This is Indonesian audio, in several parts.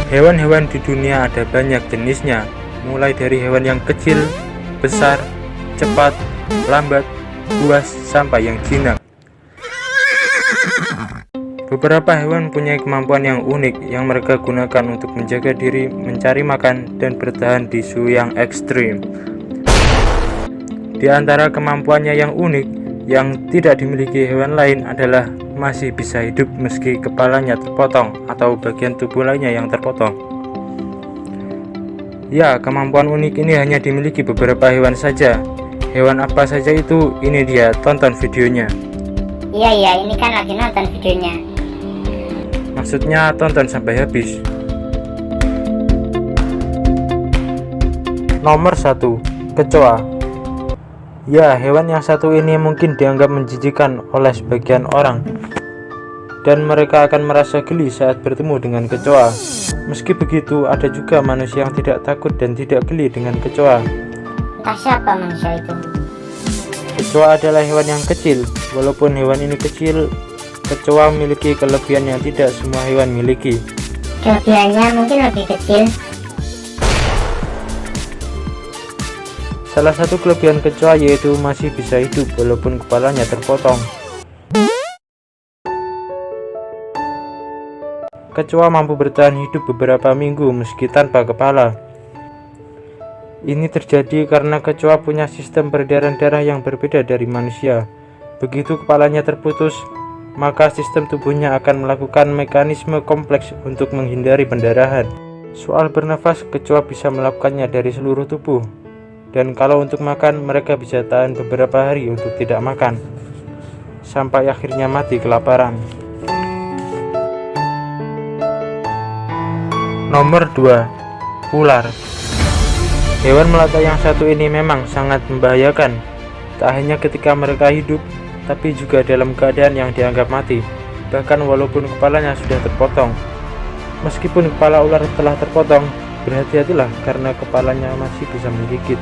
Hewan-hewan di dunia ada banyak jenisnya, mulai dari hewan yang kecil, besar, cepat, lambat, buas, sampai yang jinak. Beberapa hewan punya kemampuan yang unik yang mereka gunakan untuk menjaga diri, mencari makan, dan bertahan di suhu yang ekstrim. Di antara kemampuannya yang unik yang tidak dimiliki hewan lain adalah masih bisa hidup meski kepalanya terpotong atau bagian tubuh lainnya yang terpotong. Ya, kemampuan unik ini hanya dimiliki beberapa hewan saja. Hewan apa saja itu? Ini dia, tonton videonya. Iya, ini kan lagi nonton videonya. Maksudnya tonton sampai habis. Nomor 1, kecoa. Ya, hewan yang satu ini mungkin dianggap menjijikkan oleh sebagian orang, dan mereka akan merasa geli saat bertemu dengan kecoa. Meski begitu, ada juga manusia yang tidak takut dan tidak geli dengan kecoa. Entah siapa manusia itu. Kecoa adalah hewan yang kecil. Walaupun hewan ini kecil, kecoa memiliki kelebihan yang tidak semua hewan miliki. Kelebihannya mungkin lebih kecil. Salah satu kelebihan kecoa yaitu masih bisa hidup walaupun kepalanya terpotong. Kecoa mampu bertahan hidup beberapa minggu meski tanpa kepala. Ini terjadi karena kecoa punya sistem peredaran darah yang berbeda dari manusia. Begitu kepalanya terputus, maka sistem tubuhnya akan melakukan mekanisme kompleks untuk menghindari pendarahan. Soal bernafas, kecoa bisa melakukannya dari seluruh tubuh. Dan kalau untuk makan, mereka bisa tahan beberapa hari untuk tidak makan, sampai akhirnya mati kelaparan. Nomor 2, ular. Hewan melata yang satu ini memang sangat membahayakan, tak hanya ketika mereka hidup, tapi juga dalam keadaan yang dianggap mati, bahkan walaupun kepalanya sudah terpotong. Meskipun kepala ular telah terpotong, berhati-hatilah karena kepalanya masih bisa menggigit.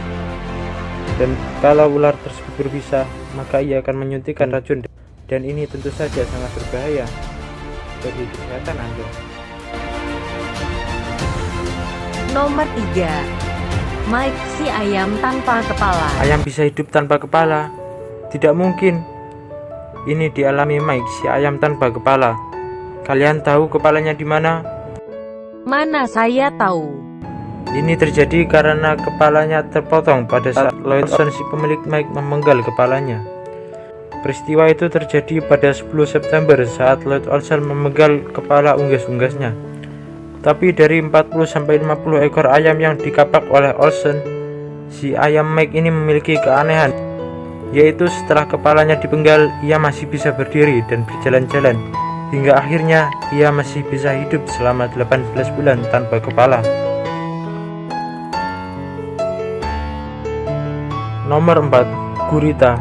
Dan kalau ular tersebut berbisa, maka ia akan menyuntikkan racun, dan ini tentu saja sangat berbahaya bagi kesehatan Anda. Nomor 3, Mike si ayam tanpa kepala. Ayam bisa hidup tanpa kepala? Tidak mungkin. Ini dialami Mike si ayam tanpa kepala. Kalian tahu kepalanya di mana? Mana saya tahu. Ini terjadi karena kepalanya terpotong pada saat Lloyd Olsen si pemilik Mike memenggal kepalanya. Peristiwa itu terjadi pada 10 September saat Lloyd Olsen memenggal kepala unggas-unggasnya. Tapi dari 40-50 ekor ayam yang dikapak oleh Olsen, si ayam Mike ini memiliki keanehan, yaitu setelah kepalanya dipenggal, ia masih bisa berdiri dan berjalan-jalan. Hingga akhirnya ia masih bisa hidup selama 18 bulan tanpa kepala. Nomor 4, gurita.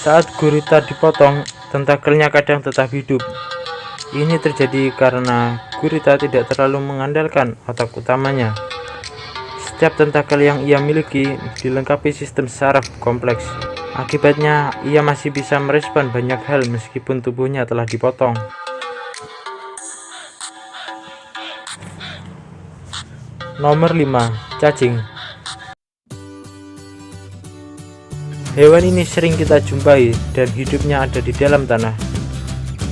Saat gurita dipotong, tentakelnya kadang tetap hidup. Ini terjadi karena gurita tidak terlalu mengandalkan otak utamanya. Setiap tentakel yang ia miliki dilengkapi sistem saraf kompleks. Akibatnya, ia masih bisa merespon banyak hal meskipun tubuhnya telah dipotong. Nomor 5, cacing. Hewan ini sering kita jumpai dan hidupnya ada di dalam tanah.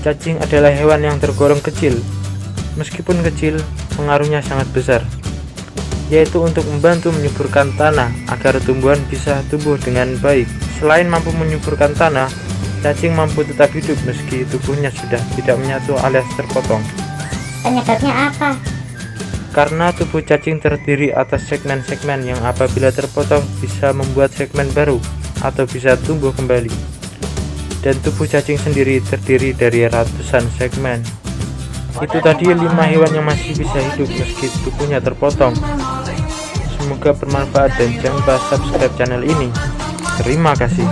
Cacing adalah hewan yang tergolong kecil. Meskipun kecil, pengaruhnya sangat besar, yaitu untuk membantu menyuburkan tanah agar tumbuhan bisa tumbuh dengan baik. Selain mampu menyuburkan tanah, cacing mampu tetap hidup meski tubuhnya sudah tidak menyatu alias terpotong. Penyebabnya apa? Karena tubuh cacing terdiri atas segmen-segmen yang apabila terpotong bisa membuat segmen baru atau bisa tumbuh kembali. Dan tubuh cacing sendiri terdiri dari ratusan segmen. Itu tadi 5 hewan yang masih bisa hidup meski tubuhnya terpotong. Semoga bermanfaat dan jangan lupa subscribe channel ini. Terima kasih.